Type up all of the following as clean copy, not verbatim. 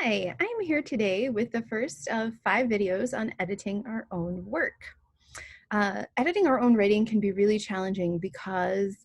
Hi, I'm here today with the first of 5 videos on editing our own work. Editing our own writing can be really challenging because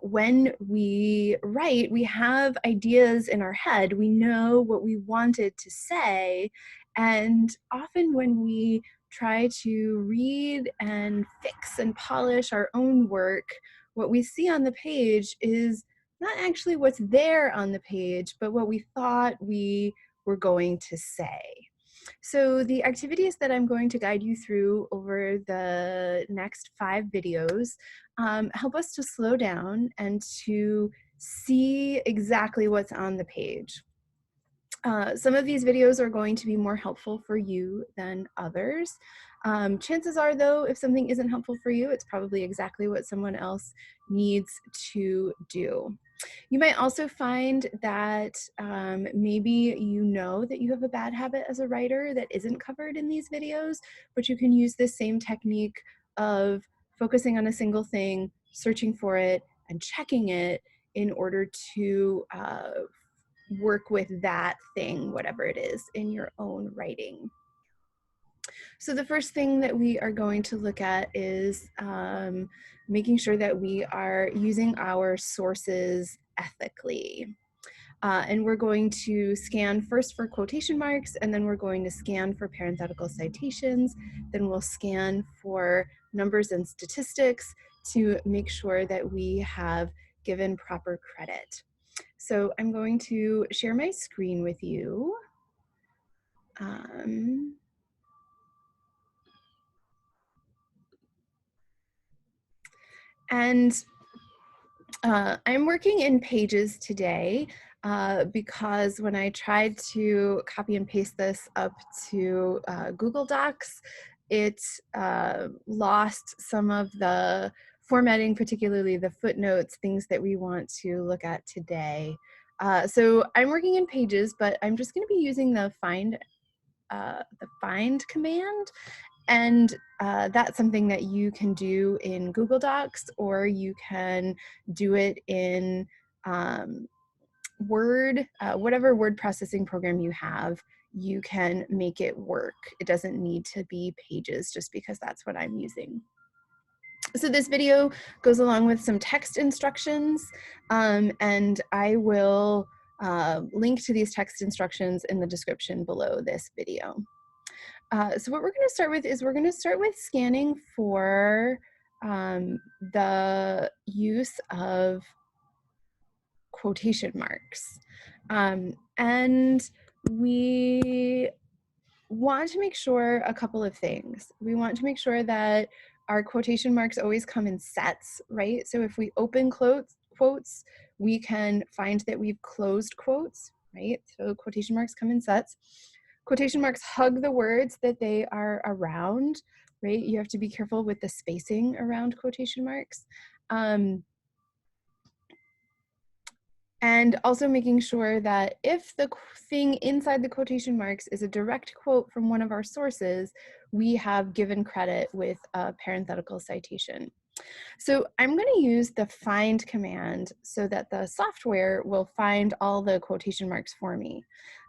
when we write, we have ideas in our head. We know what we wanted to say. And often when we try to read and fix and polish our own work, what we see on the page is not actually what's there on the page, but what we thought we were going to say. So the activities that I'm going to guide you through over the next 5 videos help us to slow down and to see exactly what's on the page. Some of these videos are going to be more helpful for you than others. Chances are, though, if something isn't helpful for you, it's probably exactly what someone else needs to do. You might also find that maybe you know that you have a bad habit as a writer that isn't covered in these videos, but you can use this same technique of focusing on a single thing, searching for it, and checking it in order to work with that thing, whatever it is, in your own writing. So the first thing that we are going to look at is making sure that we are using our sources ethically. And we're going to scan first for quotation marks, and then we're going to scan for parenthetical citations. Then we'll scan for numbers and statistics to make sure that we have given proper credit. So I'm going to share my screen with you. And I'm working in Pages today because when I tried to copy and paste this up to Google Docs, it lost some of the formatting, particularly the footnotes, things that we want to look at today. So I'm working in Pages, but I'm just going to be using the find command. And that's something that you can do in Google Docs, or you can do it in Word, whatever word processing program you have, you can make it work. It doesn't need to be Pages just because that's what I'm using. So this video goes along with some text instructions, and I will link to these text instructions in the description below this video. So what we're going to start with is we're going to start with scanning for the use of quotation marks. And we want to make sure a couple of things. We want to make sure that our quotation marks always come in sets, right? So if we open quotes, we can find that we've closed quotes, right? So quotation marks come in sets. Quotation marks hug the words that they are around, right? You have to be careful with the spacing around quotation marks. And also making sure that if the thing inside the quotation marks is a direct quote from one of our sources, we have given credit with a parenthetical citation. So I'm going to use the find command so that the software will find all the quotation marks for me.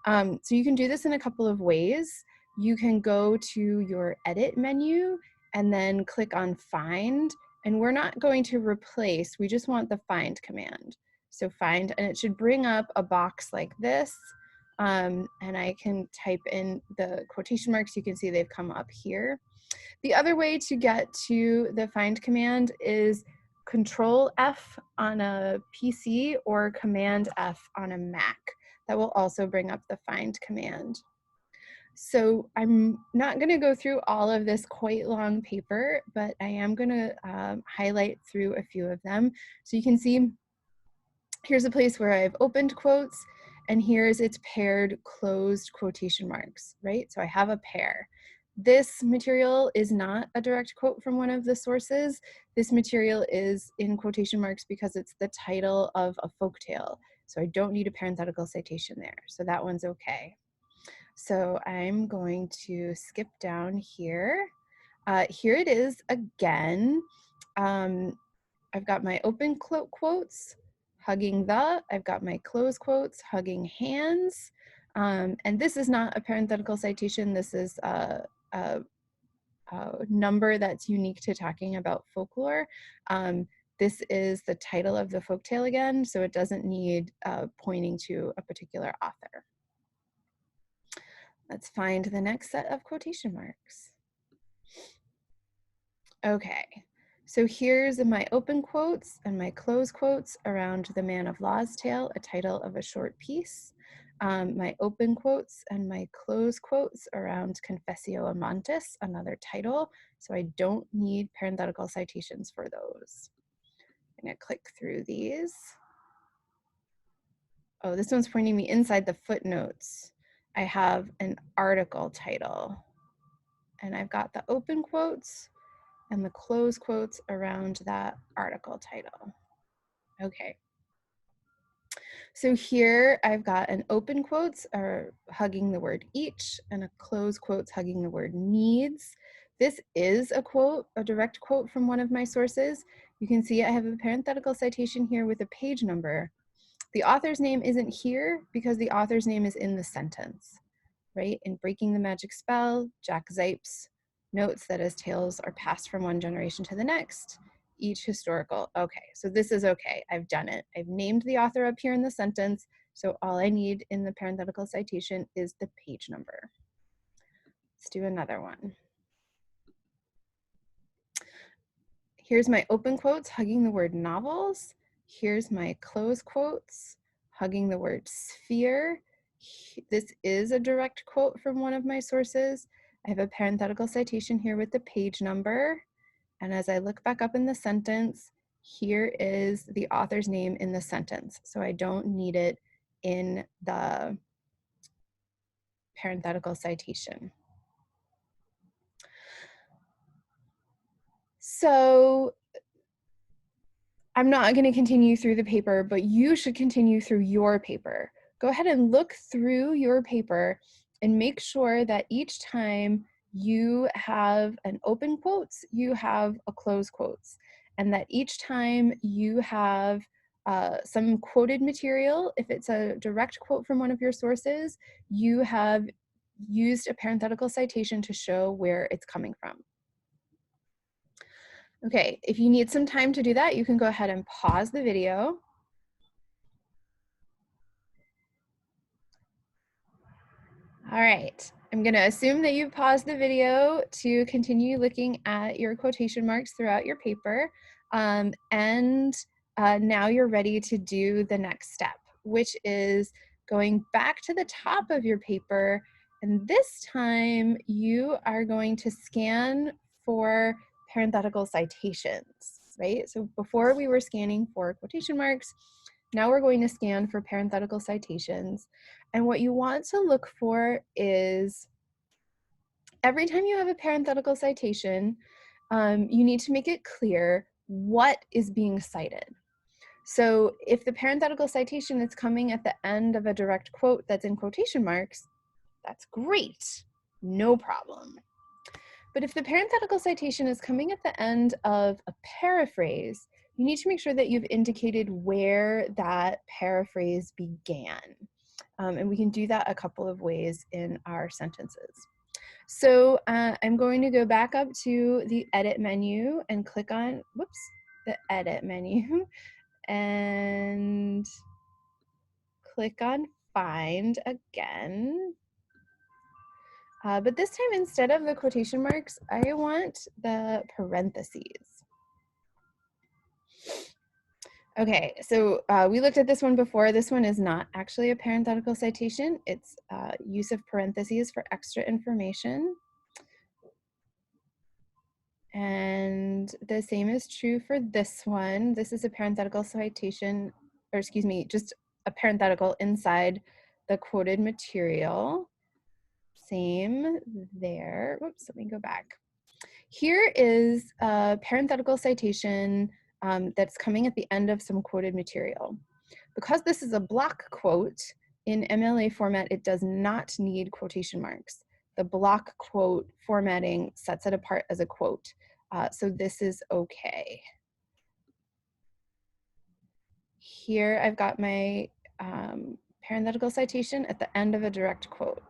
So you can do this in a couple of ways. You can go to your edit menu and then click on find, and we're not going to replace, we just want the find command. So find, and it should bring up a box like this, and I can type in the quotation marks. You can see they've come up here. The other way to get to the find command is Control F on a PC or Command F on a Mac. That will also bring up the find command. So I'm not going to go through all of this quite long paper, but I am going to highlight through a few of them. So you can see here's a place where I've opened quotes, and here's its paired closed quotation marks, right? So I have a pair. This material is not a direct quote from one of the sources. This material is in quotation marks because it's the title of a folktale. So I don't need a parenthetical citation there. So that one's okay. So I'm going to skip down here. Here it is again. I've got my open quotes, hugging the, I've got my close quotes, hugging hands. And this is not a parenthetical citation. This is a number that's unique to talking about folklore. This is the title of the folktale again, so it doesn't need pointing to a particular author. Let's find the next set of quotation marks. Okay, so here's my open quotes and my close quotes around The Man of Law's Tale, a title of a short piece. My open quotes and my close quotes around Confessio Amantis, another title. So I don't need parenthetical citations for those. I'm gonna click through these. Oh, this one's pointing me inside the footnotes. I have an article title and I've got the open quotes and the close quotes around that article title. Okay. So here I've got an open quotes are hugging the word each and a close quotes hugging the word needs. This is a quote, a direct quote from one of my sources. You can see I have a parenthetical citation here with a page number. The author's name isn't here because the author's name is in the sentence, right? In Breaking the Magic Spell, Jack Zipes notes that as tales are passed from one generation to the next, each historical, okay, so this is okay, I've done it. I've named the author up here in the sentence, so all I need in the parenthetical citation is the page number. Let's do another one. Here's my open quotes hugging the word novels. Here's my close quotes hugging the word sphere. This is a direct quote from one of my sources. I have a parenthetical citation here with the page number. And as I look back up in the sentence, here is the author's name in the sentence. So I don't need it in the parenthetical citation. So I'm not going to continue through the paper, but you should continue through your paper. Go ahead and look through your paper and make sure that each time you have an open quotes, you have a close quotes, and that each time you have some quoted material, if it's a direct quote from one of your sources, you have used a parenthetical citation to show where it's coming from. Okay, if you need some time to do that, you can go ahead and pause the video. All right, I'm gonna assume that you've paused the video to continue looking at your quotation marks throughout your paper. Now you're ready to do the next step, which is going back to the top of your paper. And this time you are going to scan for parenthetical citations, right? So before we were scanning for quotation marks, now we're going to scan for parenthetical citations. And what you want to look for is every time you have a parenthetical citation, you need to make it clear what is being cited. So if the parenthetical citation is coming at the end of a direct quote that's in quotation marks, that's great, no problem. But if the parenthetical citation is coming at the end of a paraphrase, you need to make sure that you've indicated where that paraphrase began. And we can do that a couple of ways in our sentences. So I'm going to go back up to the edit menu and click on, the edit menu and click on find again. But this time, instead of the quotation marks, I want the parentheses. Okay, so we looked at this one before. This one is not actually a parenthetical citation. It's use of parentheses for extra information. And the same is true for this one. This is a parenthetical citation, or excuse me, just a parenthetical inside the quoted material. Same there. Whoops, let me go back. Here is a parenthetical citation that's coming at the end of some quoted material. Because this is a block quote, in MLA format, it does not need quotation marks. The block quote formatting sets it apart as a quote. So this is okay. Here I've got my parenthetical citation at the end of a direct quote.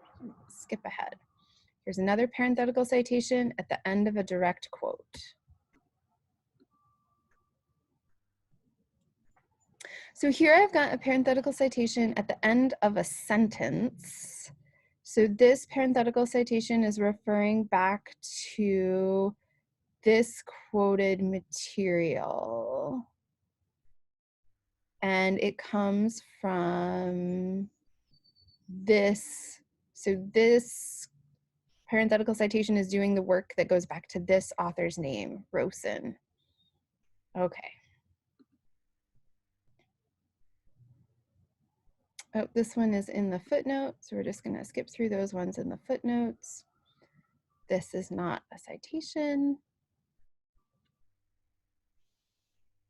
Skip ahead. Here's another parenthetical citation at the end of a direct quote. So here I've got a parenthetical citation at the end of a sentence. So this parenthetical citation is referring back to this quoted material. And it comes from this. So this parenthetical citation is doing the work that goes back to this author's name, Rosen. Okay. Oh, this one is in the footnote, so we're just going to skip through those ones in the footnotes. This is not a citation.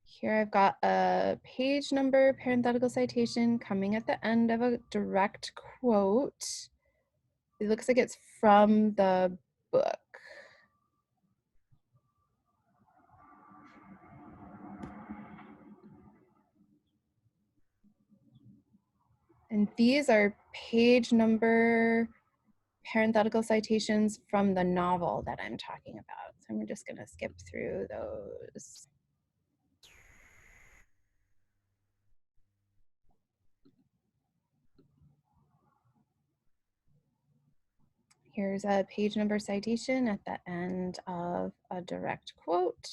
Here I've got a page number parenthetical citation coming at the end of a direct quote. It looks like it's from the book. And these are page number parenthetical citations from the novel that I'm talking about. So I'm just going to skip through those. Here's a page number citation at the end of a direct quote,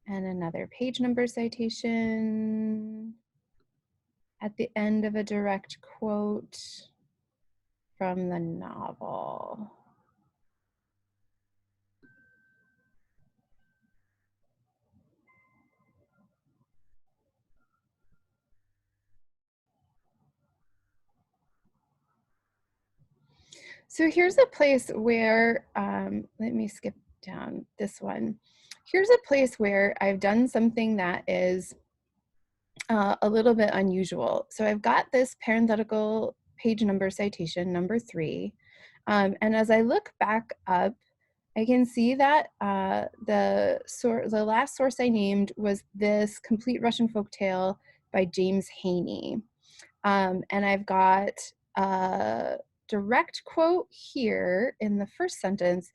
and another page number citation at the end of a direct quote from the novel. So here's a place where, let me skip down this one. Here's a place where I've done something that is a little bit unusual. So I've got this parenthetical page number citation, number 3. And as I look back up, I can see that the last source I named was this Complete Russian Folktale by James Haney. And I've got a direct quote here in the first sentence.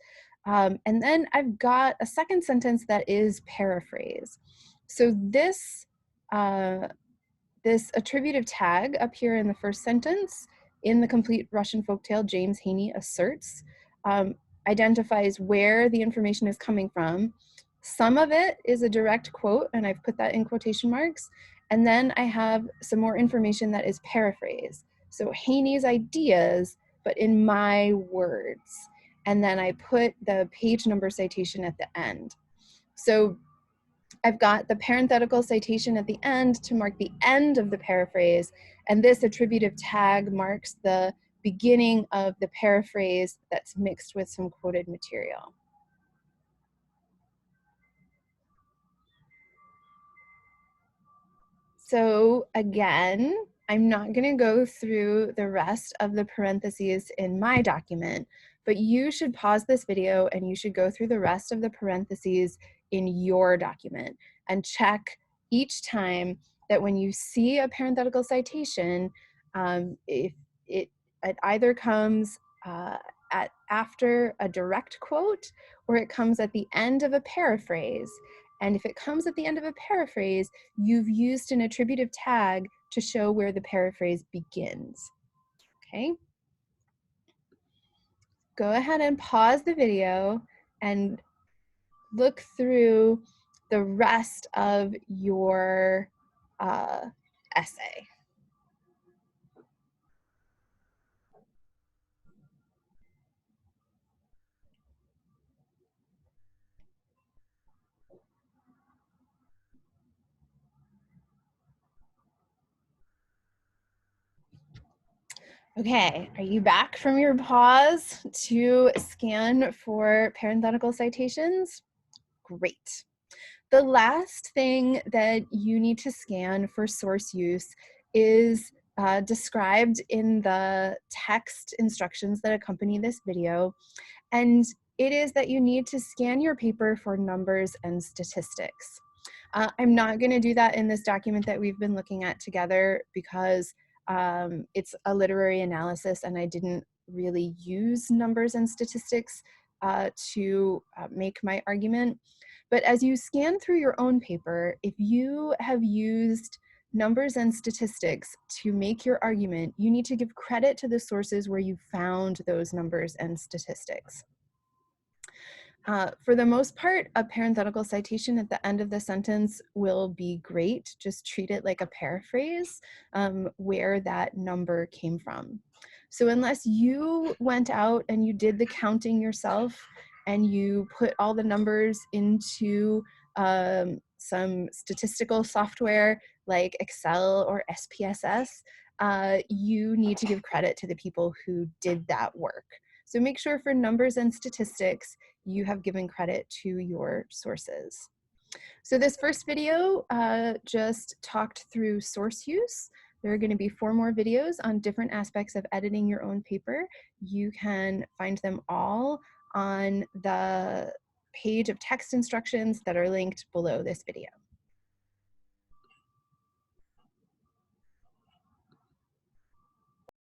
And then I've got a second sentence that is paraphrase. So this this attributive tag up here in the first sentence in the Complete Russian Folktale, James Haney asserts, identifies where the information is coming from. Some of it is a direct quote, and I've put that in quotation marks. And then I have some more information that is paraphrase. So Haney's ideas, but in my words. And then I put the page number citation at the end. So I've got the parenthetical citation at the end to mark the end of the paraphrase, and this attributive tag marks the beginning of the paraphrase that's mixed with some quoted material. So again, I'm not going to go through the rest of the parentheses in my document, but you should pause this video and you should go through the rest of the parentheses in your document and check each time that when you see a parenthetical citation, if it either comes after a direct quote or it comes at the end of a paraphrase. And if it comes at the end of a paraphrase, you've used an attributive tag to show where the paraphrase begins. Okay? Go ahead and pause the video and look through the rest of your essay. Okay, are you back from your pause to scan for parenthetical citations? Great. The last thing that you need to scan for source use is described in the text instructions that accompany this video. And it is that you need to scan your paper for numbers and statistics. I'm not going to do that in this document that we've been looking at together because It's a literary analysis, and I didn't really use numbers and statistics to make my argument. But as you scan through your own paper, if you have used numbers and statistics to make your argument, you need to give credit to the sources where you found those numbers and statistics. For the most part, a parenthetical citation at the end of the sentence will be great. Just treat it like a paraphrase where that number came from. So unless you went out and you did the counting yourself and you put all the numbers into some statistical software like Excel or SPSS, you need to give credit to the people who did that work. So make sure for numbers and statistics, you have given credit to your sources. So this first video just talked through source use. There are going to be 4 more videos on different aspects of editing your own paper. You can find them all on the page of text instructions that are linked below this video.